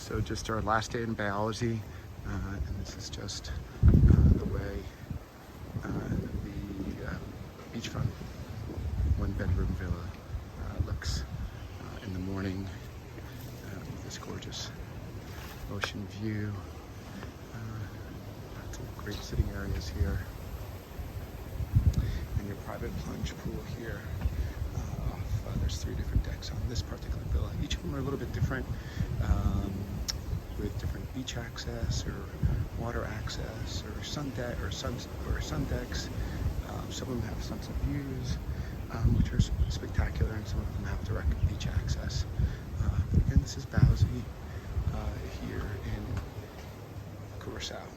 So just our last day in Baoase, and this is just the way the beachfront one-bedroom villa looks in the morning with this gorgeous ocean view. Lots of great sitting areas here, and your private plunge pool here. There's 3 different decks on this particular villa. Each of them are a little bit different, with different beach access or water access or sun decks. Some of them have sunset views, which are spectacular, and some of them have direct beach access. But again, this is Baoase here in Curaçao.